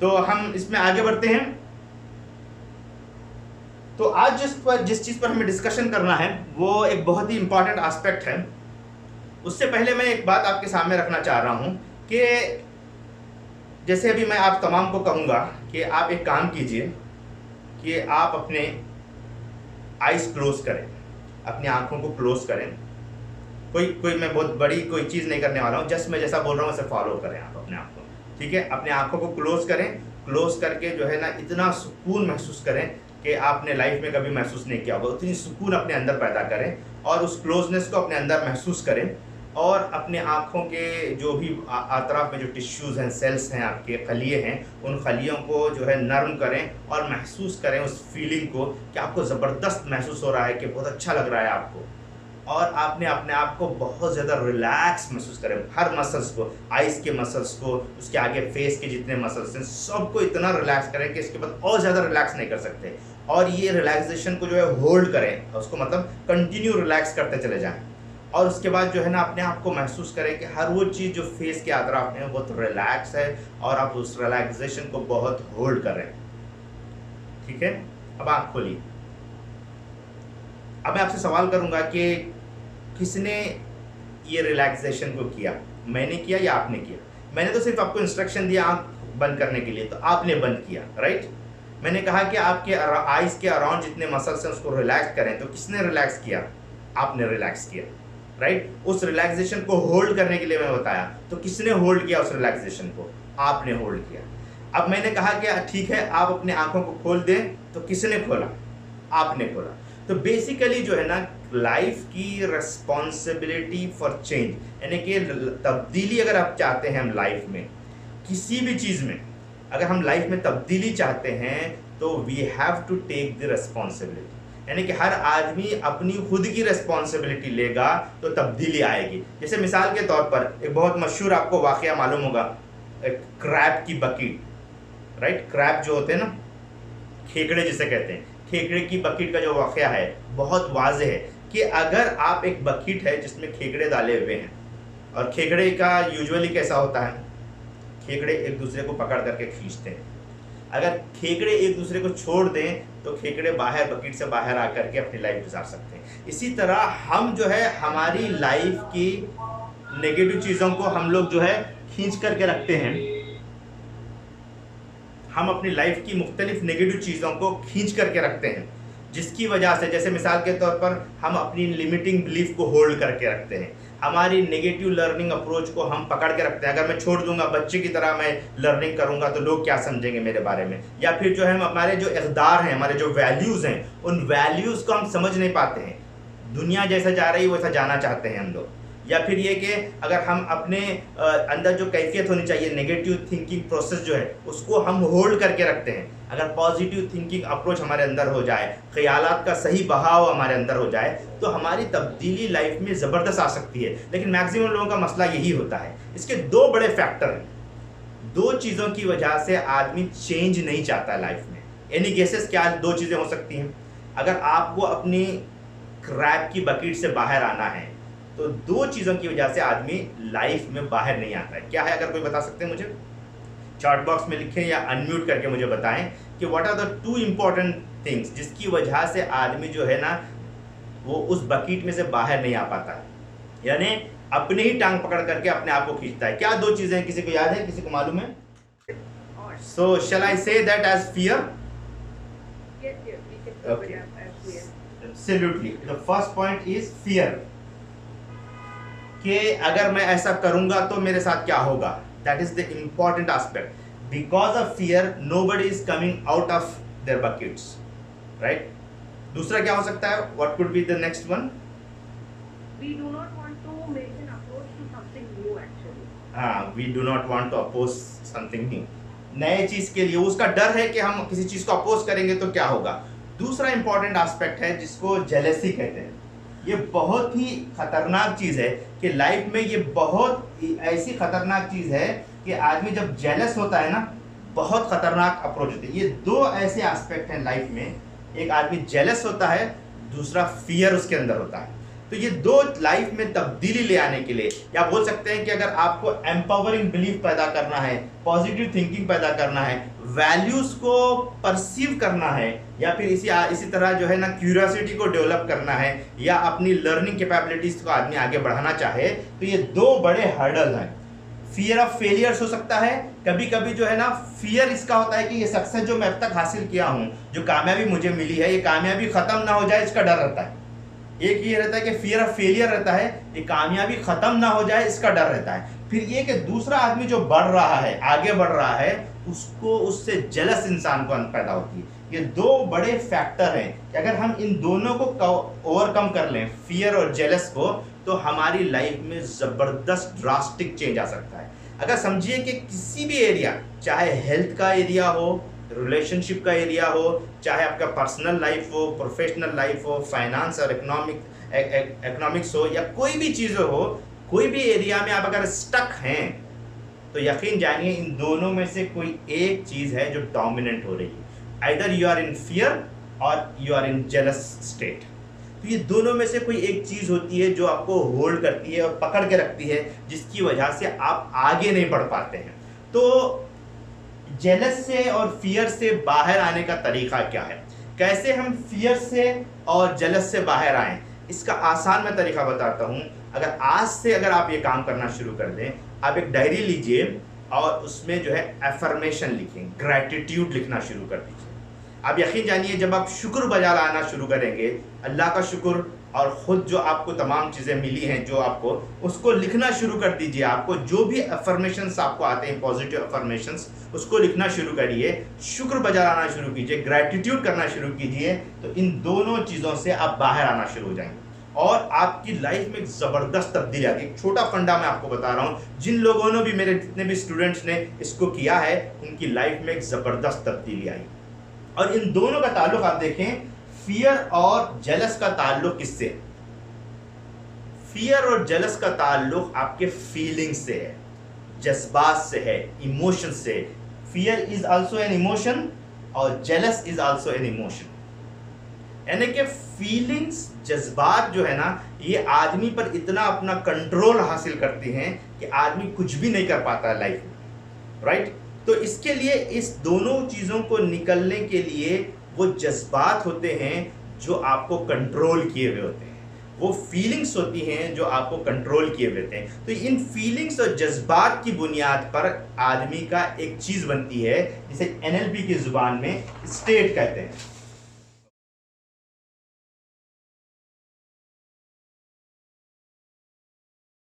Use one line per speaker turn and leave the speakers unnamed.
तो हम इसमें आगे बढ़ते हैं। तो आज जिस चीज पर हमें डिस्कशन करना है वो एक बहुत ही इंपॉर्टेंट एस्पेक्ट है। उससे पहले मैं एक बात आपके सामने रखना चाह रहा हूं कि जैसे अभी मैं आप तमाम को कहूंगा कि आप एक काम कीजिए कि आप अपने आईज क्लोज करें, अपनी आंखों को क्लोज करें। कोई मैं बहुत बड़ी कोई चीज़ नहीं करने वाला हूँ, जस्ट मैं जैसा बोल रहा हूँ वैसे फॉलो करें आप अपने आप को, ठीक है। अपने आंखों को क्लोज करें, क्लोज करके जो है ना इतना सुकून महसूस करें कि आपने लाइफ में कभी महसूस नहीं किया होगा। उतनी सुकून अपने अंदर पैदा करें और उस क्लोजनेस को अपने अंदर महसूस करें और अपने आँखों के जो भी अतराफ में जो टिश्यूज़ हैं, सेल्स हैं, आपके खलिए हैं, उन खलियों को जो है नरम करें और महसूस करें उस फीलिंग को कि आपको ज़बरदस्त महसूस हो रहा है, कि बहुत अच्छा लग रहा है आपको, और आपने अपने आप को बहुत ज़्यादा रिलैक्स महसूस करें। हर मसल्स को, आइज़ के मसल्स को, उसके आगे फेस के जितने मसल्स हैं सबको इतना रिलैक्स करें कि इसके बाद और ज़्यादा रिलैक्स नहीं कर सकते। और ये रिलैक्सेशन को जो है होल्ड करें, उसको मतलब कंटिन्यू रिलैक्स करते चले जाएं। और उसके बाद जो है ना अपने आप को महसूस करें कि हर वो चीज़ जो फेस के अतराफ में है बहुत रिलैक्स है और आप उस रिलैक्सेशन को बहुत होल्ड कर रहे हैं, ठीक है। अब आँख खोलिए। अब मैं आपसे सवाल करूंगा कि किसने ये रिलैक्सेशन को किया, मैंने किया या आपने किया? मैंने तो सिर्फ आपको इंस्ट्रक्शन दिया आँख बंद करने के लिए, तो आपने बंद किया, राइट। मैंने कहा कि आपके आइज़ के अराउंड जितने मसल्स हैं उसको रिलैक्स करें, तो किसने रिलैक्स किया? आपने रिलैक्स किया, राइट। उस रिलैक्सेशन को होल्ड करने के लिए मैं बताया, तो किसने होल्ड किया उस रिलैक्सेशन को? आपने होल्ड किया। अब मैंने कहा कि ठीक है आप अपने आंखों को खोल दें, तो किसने खोला? आपने खोला। तो बेसिकली जो है ना लाइफ की रिस्पॉन्सिबिलिटी फॉर चेंज, यानी कि तब्दीली अगर आप चाहते हैं हम लाइफ में, किसी भी चीज़ में अगर हम लाइफ में तब्दीली चाहते हैं तो we have to take the responsibility, यानी कि हर आदमी अपनी खुद की रिस्पॉन्सिबिलिटी लेगा तो तब्दीली आएगी। जैसे मिसाल के तौर पर एक बहुत मशहूर आपको वाकया मालूम होगा, क्रैब की बकेट, राइट। क्रैब जो होते हैं ना, खेकड़े जिसे कहते हैं, खेकड़े की बकेट का जो वाकया है बहुत वाज़ेह है कि अगर आप एक बकेट है जिसमें खेकड़े डाले हुए हैं, और खेकड़े का यूजुअली कैसा होता है, खेकड़े एक दूसरे को पकड़ करके खींचते हैं। अगर खेकड़े एक दूसरे को छोड़ दें तो खेकड़े बाहर बकेट से बाहर आकर के अपनी लाइफ गुजार सकते हैं। इसी तरह हम जो है हमारी लाइफ की नेगेटिव चीज़ों को हम लोग जो है खींच करके रखते हैं। हम अपनी लाइफ की मुख्तलिफ नेगेटिव चीज़ों को खींच करके रखते हैं, जिसकी वजह से जैसे मिसाल के तौर पर हम अपनी लिमिटिंग बिलीफ को होल्ड करके रखते हैं, हमारी नेगेटिव लर्निंग अप्रोच को हम पकड़ के रखते हैं। अगर मैं छोड़ दूंगा, बच्चे की तरह मैं लर्निंग करूंगा तो लोग क्या समझेंगे मेरे बारे में, या फिर जो है हमारे जो इक़दार हैं, हमारे जो वैल्यूज़ हैं, उन वैल्यूज़ को हम समझ नहीं पाते हैं। दुनिया जैसा जा रही है वैसा जाना चाहते हैं हम लोग। या फिर ये कि अगर हम अपने अंदर जो कैफियत होनी चाहिए, नेगेटिव थिंकिंग प्रोसेस जो है उसको हम होल्ड करके रखते हैं। अगर पॉजिटिव थिंकिंग अप्रोच हमारे अंदर हो जाए, ख्यालात का सही बहाव हमारे अंदर हो जाए, तो हमारी तब्दीली लाइफ में ज़बरदस्त आ सकती है। लेकिन मैक्सिमम लोगों का मसला यही होता है। इसके दो बड़े फैक्टर हैं, दो चीज़ों की वजह से आदमी चेंज नहीं चाहता लाइफ में। एनी केसेस क्या दो चीज़ें हो सकती हैं? अगर आपको अपनी क्रैब की बकेट से बाहर आना है तो दो चीज़ों की वजह से आदमी लाइफ में बाहर नहीं आता है। क्या है, अगर कोई बता सकते हैं मुझे? चैट बॉक्स में लिखें या अनम्यूट करके मुझे बताएं कि what are the two important things जिसकी वजह से आदमी जो है ना वो उस बकेट में से बाहर नहीं आ पाता है, यानी अपने ही टांग पकड़ करके अपने आप को खींचता है। क्या दो चीज़ें हैं? किसी को याद है, किसी को मालूम है? सो shall I say that as fear? Absolutely. The first point is fear, कि अगर मैं ऐसा करूंगा तो मेरे साथ क्या होगा। That is the important aspect. Because of fear nobody is coming out of their buckets, right. दूसरा क्या हो सकता है? What could be the next one?
We do not want to make an approach to something new actually.
हाँ, we do not want to oppose something new. नए चीज के लिए उसका डर है कि हम किसी चीज को अपोज करेंगे तो क्या होगा। दूसरा इंपॉर्टेंट एस्पेक्ट है जिसको जेलेसी कहते हैं। ये बहुत ही खतरनाक चीज़ है कि लाइफ में ये बहुत ऐसी खतरनाक चीज़ है कि आदमी जब जेलस होता है ना, बहुत खतरनाक अप्रोच होती है। ये दो ऐसे एस्पेक्ट हैं लाइफ में, एक आदमी जेलस होता है, दूसरा फियर उसके अंदर होता है। तो ये दो लाइफ में तब्दीली ले आने के लिए, या बोल सकते हैं कि अगर आपको एम्पावरिंग बिलीफ पैदा करना है, पॉजिटिव थिंकिंग पैदा करना है, वैल्यूज को परसीव करना है, या फिर इसी तरह जो है ना क्यूरियोसिटी को डेवलप करना है, या अपनी लर्निंग कैपेबिलिटीज को आदमी आगे बढ़ाना चाहे, तो ये दो बड़े हर्डल हैं। फियर ऑफ फेलियर्स हो सकता है, कभी कभी जो है ना फियर इसका होता है कि ये सक्सेस जो मैं अब तक हासिल किया हूँ, जो कामयाबी मुझे मिली है, ये कामयाबी खत्म ना हो जाए इसका डर रहता है। एक ये रहता है कि फियर ऑफ फेलियर रहता है, ये कामयाबी खत्म ना हो जाए इसका डर रहता है। फिर ये कि दूसरा आदमी जो बढ़ रहा है, आगे बढ़ रहा है, उसको उससे जेलस इंसान को पैदा होती है। ये दो बड़े फैक्टर हैं कि अगर हम इन दोनों को ओवरकम कर लें, फियर और जेलस को, तो हमारी लाइफ में ज़बरदस्त ड्रास्टिक चेंज आ सकता है। अगर समझिए कि किसी भी एरिया, चाहे हेल्थ का एरिया हो, रिलेशनशिप का एरिया हो, चाहे आपका पर्सनल लाइफ हो, प्रोफेशनल लाइफ हो, फाइनेंस और इकोनॉमिक्स हो, या कोई भी चीज़ हो, कोई भी एरिया में आप अगर स्टक हैं, तो यकीन जानिए इन दोनों में से कोई एक चीज़ है जो डोमिनेंट हो रही है। Either you are in fear और you are in jealous state. तो ये दोनों में से कोई एक चीज़ होती है जो आपको होल्ड करती है और पकड़ के रखती है, जिसकी वजह से आप आगे नहीं बढ़ पाते हैं। तो जेलस से और फियर से बाहर आने का तरीका क्या है, कैसे हम फियर से और जेलस से बाहर आएं, इसका आसान मैं तरीका बताता हूं। अगर आप ये काम करना शुरू कर दें, आप एक डायरी लीजिए और उसमें जो है एफर्मेशन लिखें, ग्रैटिट्यूड लिखना शुरू कर दीजिए। आप यकीन जानिए जब आप शुक्र बजा लाना शुरू करेंगे, अल्लाह का शुक्र और ख़ुद जो आपको तमाम चीज़ें मिली हैं जो आपको, उसको लिखना शुरू कर दीजिए। आपको जो भी अफर्मेशंस आपको आते हैं, पॉजिटिव अफर्मेशंस, उसको लिखना शुरू करिए, शुक्र बजा लाना शुरू कीजिए, ग्रैटिट्यूड करना शुरू कीजिए। तो इन दोनों चीज़ों से आप बाहर आना शुरू हो जाएंगे और आपकी लाइफ में एक ज़बरदस्त तब्दीली आती है। एक छोटा फंडा मैं आपको बता रहा हूँ, जिन लोगों ने भी, मेरे जितने भी स्टूडेंट्स ने इसको किया है, उनकी लाइफ में एक ज़बरदस्त तब्दीली आई। और इन दोनों का ताल्लुक आप देखें, फियर और जेलस का ताल्लुक किससे? फियर और जेलस का ताल्लुक आपके फीलिंग्स से है, जज्बात से है, इमोशन से। Fear is also an emotion और jealous is also an emotion. यानी कि फीलिंग्स, जज्बात जो है ना, ये आदमी पर इतना अपना कंट्रोल हासिल करती हैं कि आदमी कुछ भी नहीं कर पाता है लाइफ में, राइट? तो इसके लिए, इस दोनों चीज़ों को निकलने के लिए वो जज्बात होते हैं जो आपको कंट्रोल किए हुए होते हैं, वो फीलिंग्स होती हैं जो आपको कंट्रोल किए हुए होते हैं। तो इन फीलिंग्स और जज्बात की बुनियाद पर आदमी का एक चीज़ बनती है जिसे NLP की ज़ुबान में स्टेट कहते हैं।